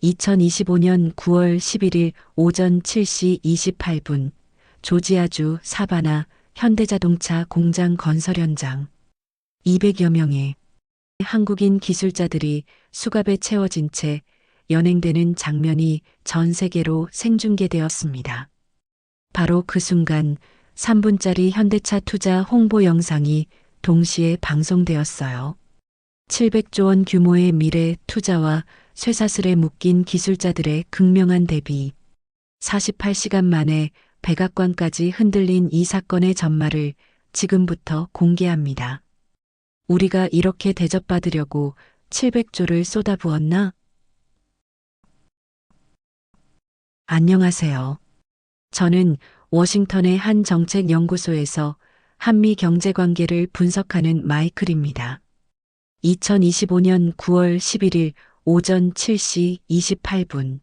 2025년 9월 11일 오전 7시 28분 조지아주 사바나 현대자동차 공장 건설 현장 200여 명의 한국인 기술자들이 수갑에 채워진 채 연행되는 장면이 전 세계로 생중계되었습니다. 바로 그 순간 3분짜리 현대차 투자 홍보 영상이 동시에 방송되었어요. 700조 원 규모의 미래 투자와 쇠사슬에 묶인 기술자들의 극명한 대비. 48시간 만에 백악관까지 흔들린 이 사건의 전말을 지금부터 공개합니다. 우리가 이렇게 대접받으려고 700조를 쏟아부었나? 안녕하세요. 저는 워싱턴의 한 정책연구소에서 한미 경제관계를 분석하는 마이클입니다. 2025년 9월 11일 오전 7시 28분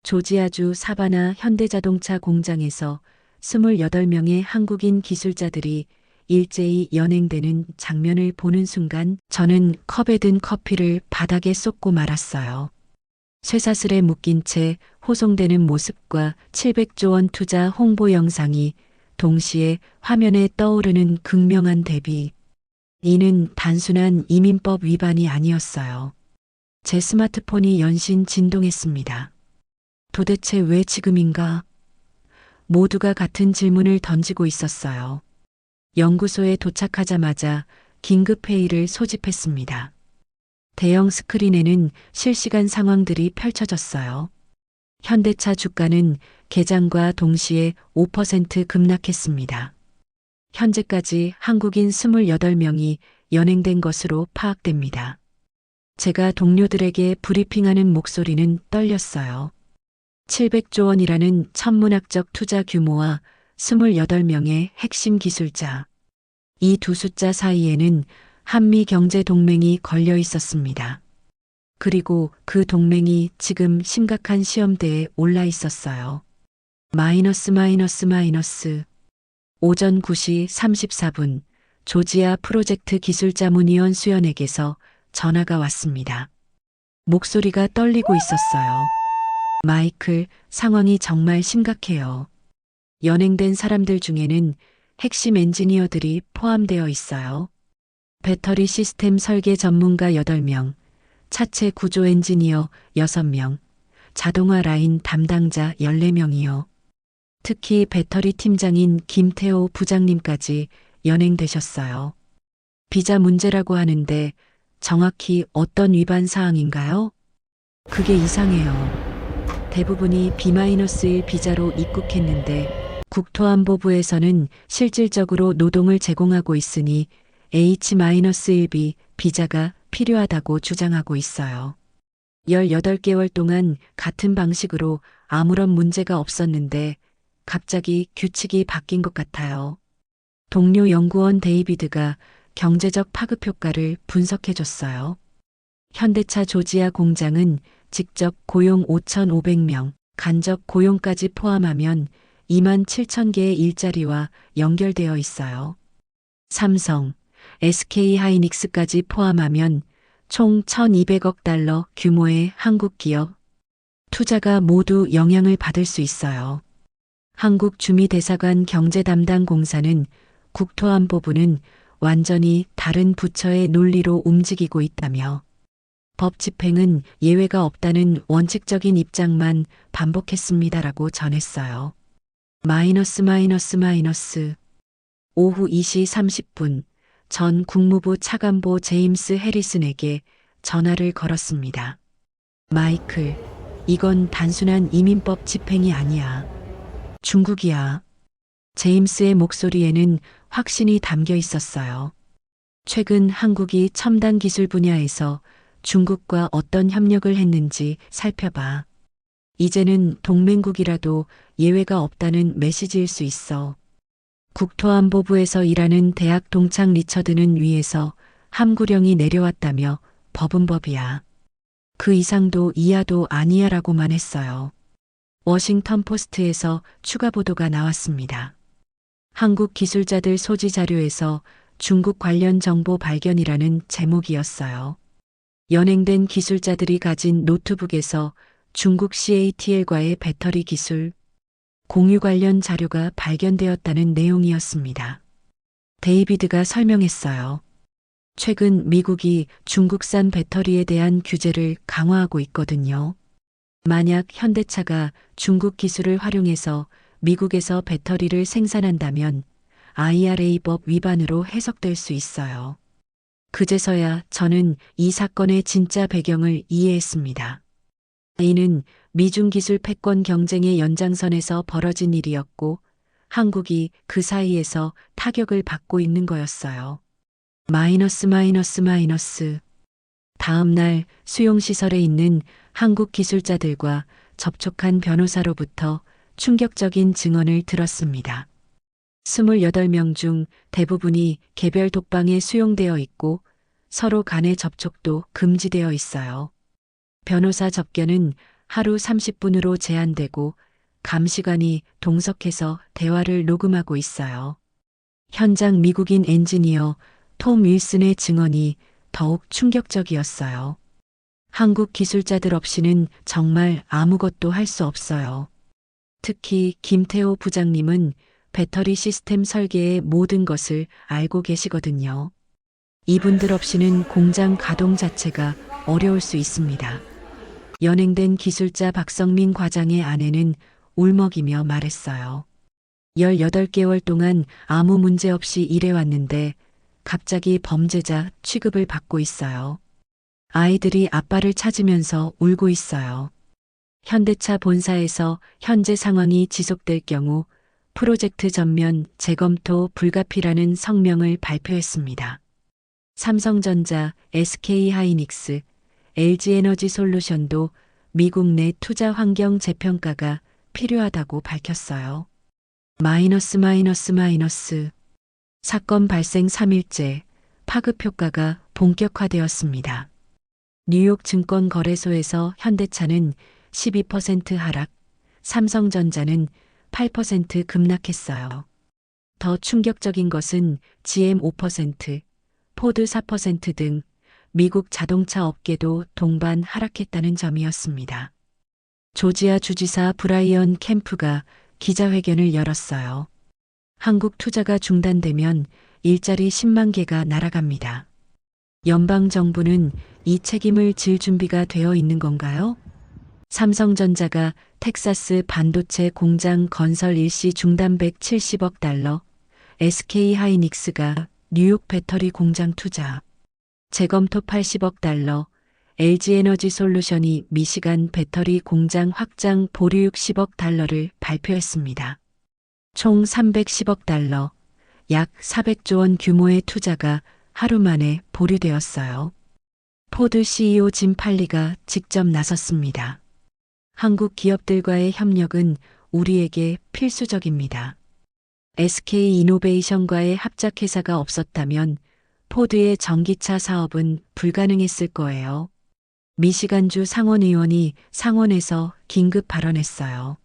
조지아주 사바나 현대자동차 공장에서 28명의 한국인 기술자들이 일제히 연행되는 장면을 보는 순간 저는 컵에 든 커피를 바닥에 쏟고 말았어요. 쇠사슬에 묶인 채 호송되는 모습과 700조 원 투자 홍보 영상이 동시에 화면에 떠오르는 극명한 대비. 이는 단순한 이민법 위반이 아니었어요. 제 스마트폰이 연신 진동했습니다. 도대체 왜 지금인가? 모두가 같은 질문을 던지고 있었어요. 연구소에 도착하자마자 긴급회의를 소집했습니다. 대형 스크린에는 실시간 상황들이 펼쳐졌어요. 현대차 주가는 개장과 동시에 5% 급락했습니다. 현재까지 한국인 28명이 연행된 것으로 파악됩니다. 제가 동료들에게 브리핑하는 목소리는 떨렸어요. 700조 원이라는 천문학적 투자 규모와 28명의 핵심 기술자. 이 두 숫자 사이에는 한미 경제 동맹이 걸려 있었습니다. 그리고 그 동맹이 지금 심각한 시험대에 올라 있었어요. 마이너스. 오전 9시 34분 조지아 프로젝트 기술자 문의원 수연에게서 전화가 왔습니다. 목소리가 떨리고 있었어요. 마이클, 상황이 정말 심각해요. 연행된 사람들 중에는 핵심 엔지니어들이 포함되어 있어요. 배터리 시스템 설계 전문가 8명, 차체 구조 엔지니어 6명, 자동화 라인 담당자 14명이요. 특히 배터리 팀장인 김태호 부장님까지 연행되셨어요. 비자 문제라고 하는데 정확히 어떤 위반 사항인가요? 그게 이상해요. 대부분이 B-1 비자로 입국했는데 국토안보부에서는 실질적으로 노동을 제공하고 있으니 H-1B 비자가 필요하다고 주장하고 있어요. 18개월 동안 같은 방식으로 아무런 문제가 없었는데 갑자기 규칙이 바뀐 것 같아요. 동료 연구원 데이비드가 경제적 파급 효과를 분석해줬어요. 현대차 조지아 공장은 직접 고용 5,500명, 간접 고용까지 포함하면 27,000개의 일자리와 연결되어 있어요. 삼성, SK 하이닉스까지 포함하면 총 1,200억 달러 규모의 한국 기업 투자가 모두 영향을 받을 수 있어요. 한국주미대사관 경제담당공사는 국토안보부는 완전히 다른 부처의 논리로 움직이고 있다며 법 집행은 예외가 없다는 원칙적인 입장만 반복했습니다라고 전했어요. 마이너스. 오후 2시 30분 전 국무부 차관보 제임스 해리슨에게 전화를 걸었습니다. 마이클, 이건 단순한 이민법 집행이 아니야. 중국이야. 제임스의 목소리에는 확신이 담겨 있었어요. 최근 한국이 첨단 기술 분야에서 중국과 어떤 협력을 했는지 살펴봐. 이제는 동맹국이라도 예외가 없다는 메시지일 수 있어. 국토안보부에서 일하는 대학 동창 리처드는 위에서 함구령이 내려왔다며 법은 법이야. 그 이상도 이하도 아니야라고만 했어요. 워싱턴 포스트에서 추가 보도가 나왔습니다. 한국 기술자들 소지 자료에서 중국 관련 정보 발견이라는 제목이었어요. 연행된 기술자들이 가진 노트북에서 중국 CATL과의 배터리 기술 공유 관련 자료가 발견되었다는 내용이었습니다. 데이비드가 설명했어요. 최근 미국이 중국산 배터리에 대한 규제를 강화하고 있거든요. 만약 현대차가 중국 기술을 활용해서 미국에서 배터리를 생산한다면 IRA법 위반으로 해석될 수 있어요. 그제서야 저는 이 사건의 진짜 배경을 이해했습니다. 이는 미중 기술 패권 경쟁의 연장선에서 벌어진 일이었고 한국이 그 사이에서 타격을 받고 있는 거였어요. 마이너스. 다음 날 수용시설에 있는 한국 기술자들과 접촉한 변호사로부터 충격적인 증언을 들었습니다. 28명 중 대부분이 개별 독방에 수용되어 있고 서로 간의 접촉도 금지되어 있어요. 변호사 접견은 하루 30분으로 제한되고 감시관이 동석해서 대화를 녹음하고 있어요. 현장 미국인 엔지니어 톰 윌슨의 증언이 더욱 충격적이었어요. 한국 기술자들 없이는 정말 아무것도 할 수 없어요. 특히 김태호 부장님은 배터리 시스템 설계의 모든 것을 알고 계시거든요. 이분들 없이는 공장 가동 자체가 어려울 수 있습니다. 연행된 기술자 박성민 과장의 아내는 울먹이며 말했어요. 18개월 동안 아무 문제 없이 일해왔는데 갑자기 범죄자 취급을 받고 있어요. 아이들이 아빠를 찾으면서 울고 있어요. 현대차 본사에서 현재 상황이 지속될 경우 프로젝트 전면 재검토 불가피라는 성명을 발표했습니다. 삼성전자, SK하이닉스, LG에너지솔루션도 미국 내 투자 환경 재평가가 필요하다고 밝혔어요. 마이너스. 사건 발생 3일째 파급 효과가 본격화되었습니다. 뉴욕 증권거래소에서 현대차는 12% 하락, 삼성전자는 8% 급락했어요. 더 충격적인 것은 GM 5%, 포드 4% 등 미국 자동차 업계도 동반 하락했다는 점이었습니다. 조지아 주지사 브라이언 캠프가 기자회견을 열었어요. 한국 투자가 중단되면 일자리 10만 개가 날아갑니다. 연방정부는 이 책임을 질 준비가 되어 있는 건가요? 삼성전자가 텍사스 반도체 공장 건설 일시 중단 170억 달러, SK하이닉스가 뉴욕 배터리 공장 투자, 재검토 80억 달러, LG에너지솔루션이 미시간 배터리 공장 확장 보류 60억 달러를 발표했습니다. 총 310억 달러, 약 400조 원 규모의 투자가 하루 만에 보류되었어요. 포드 CEO 짐 팔리가 직접 나섰습니다. 한국 기업들과의 협력은 우리에게 필수적입니다. SK이노베이션과의 합작회사가 없었다면 포드의 전기차 사업은 불가능했을 거예요. 미시간주 상원의원이 상원에서 긴급 발언했어요.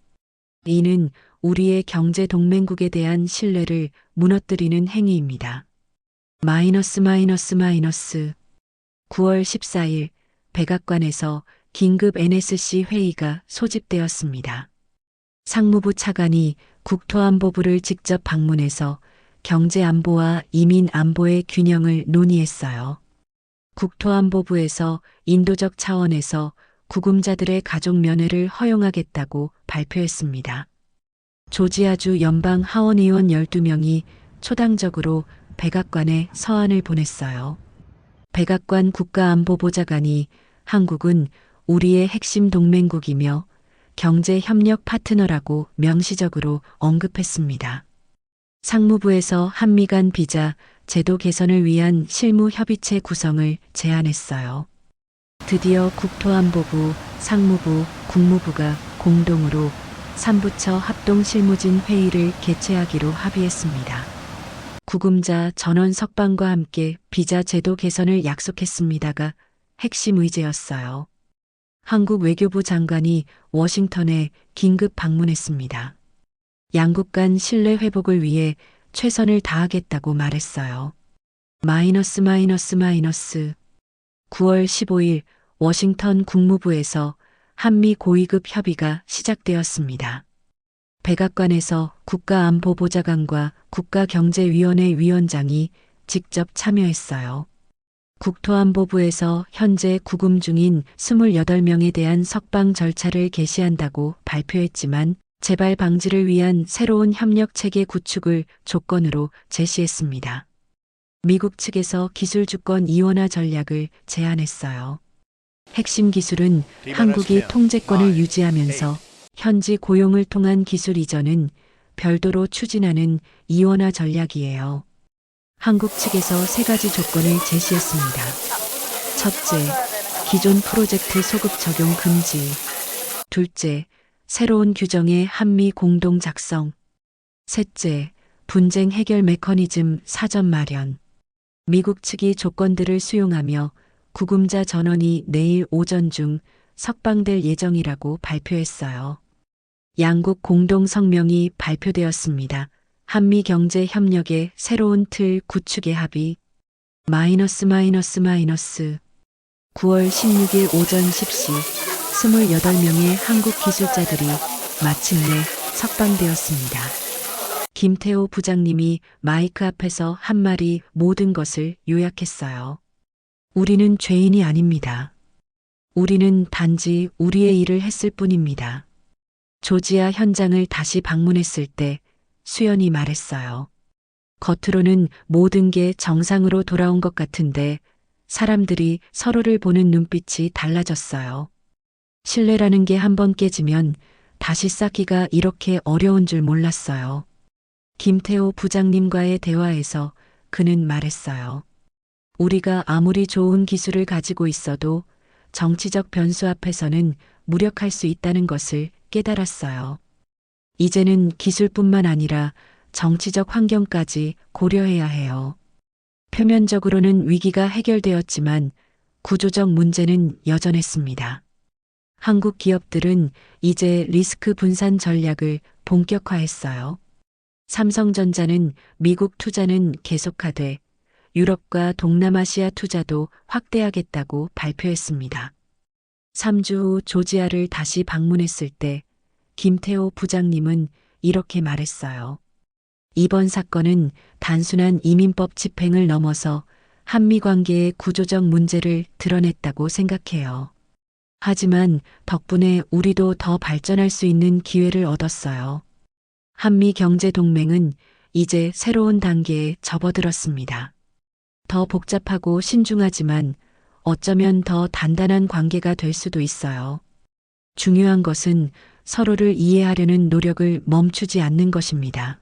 이는 우리의 경제 동맹국에 대한 신뢰를 무너뜨리는 행위입니다. 마이너스. 9월 14일 백악관에서 긴급 NSC 회의가 소집되었습니다. 상무부 차관이 국토안보부를 직접 방문해서 경제안보와 이민안보의 균형을 논의했어요. 국토안보부에서 인도적 차원에서 구금자들의 가족 면회를 허용하겠다고 발표했습니다. 조지아주 연방 하원의원 12명이 초당적으로 백악관에 서한을 보냈어요. 백악관 국가안보보좌관이 한국은 우리의 핵심 동맹국이며 경제협력 파트너라고 명시적으로 언급했습니다. 상무부에서 한미 간 비자 제도 개선을 위한 실무협의체 구성을 제안했어요. 드디어 국토안보부, 상무부, 국무부가 공동으로 3부처 합동실무진 회의를 개최하기로 합의했습니다. 구금자 전원 석방과 함께 비자 제도 개선을 약속했습니다가 핵심 의제였어요. 한국 외교부 장관이 워싱턴에 긴급 방문했습니다. 양국 간 신뢰 회복을 위해 최선을 다하겠다고 말했어요. 마이너스. 9월 15일 워싱턴 국무부에서 한미 고위급 협의가 시작되었습니다. 백악관에서 국가안보보좌관과 국가경제위원회 위원장이 직접 참여했어요. 국토안보부에서 현재 구금 중인 28명에 대한 석방 절차를 개시한다고 발표했지만 재발 방지를 위한 새로운 협력 체계 구축을 조건으로 제시했습니다. 미국 측에서 기술 주권 이원화 전략을 제안했어요. 핵심 기술은 한국이 통제권을 유지하면서 현지 고용을 통한 기술 이전은 별도로 추진하는 이원화 전략이에요. 한국 측에서 3가지 조건을 제시했습니다. 첫째, 기존 프로젝트 소급 적용 금지. 둘째, 새로운 규정의 한미 공동 작성. 셋째, 분쟁 해결 메커니즘 사전 마련. 미국 측이 조건들을 수용하며 구금자 전원이 내일 오전 중 석방될 예정이라고 발표했어요. 양국 공동 성명이 발표되었습니다. 한미 경제 협력의 새로운 틀 구축의 합의. 9월 16일 오전 10시 28명의 한국 기술자들이 마침내 석방되었습니다. 김태호 부장님이 마이크 앞에서 한 말이 모든 것을 요약했어요. 우리는 죄인이 아닙니다. 우리는 단지 우리의 일을 했을 뿐입니다. 조지아 현장을 다시 방문했을 때 수연이 말했어요. 겉으로는 모든 게 정상으로 돌아온 것 같은데 사람들이 서로를 보는 눈빛이 달라졌어요. 신뢰라는 게 한번 깨지면 다시 쌓기가 이렇게 어려운 줄 몰랐어요. 김태호 부장님과의 대화에서 그는 말했어요. 우리가 아무리 좋은 기술을 가지고 있어도 정치적 변수 앞에서는 무력할 수 있다는 것을 깨달았어요. 이제는 기술뿐만 아니라 정치적 환경까지 고려해야 해요. 표면적으로는 위기가 해결되었지만 구조적 문제는 여전했습니다. 한국 기업들은 이제 리스크 분산 전략을 본격화했어요. 삼성전자는 미국 투자는 계속하되 유럽과 동남아시아 투자도 확대하겠다고 발표했습니다. 3주 후 조지아를 다시 방문했을 때 김태호 부장님은 이렇게 말했어요. 이번 사건은 단순한 이민법 집행을 넘어서 한미 관계의 구조적 문제를 드러냈다고 생각해요. 하지만 덕분에 우리도 더 발전할 수 있는 기회를 얻었어요. 한미 경제 동맹은 이제 새로운 단계에 접어들었습니다. 더 복잡하고 신중하지만 어쩌면 더 단단한 관계가 될 수도 있어요. 중요한 것은 서로를 이해하려는 노력을 멈추지 않는 것입니다.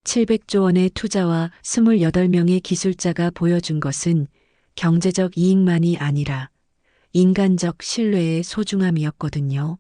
700조 원의 투자와 28명의 기술자가 보여준 것은 경제적 이익만이 아니라 인간적 신뢰의 소중함이었거든요.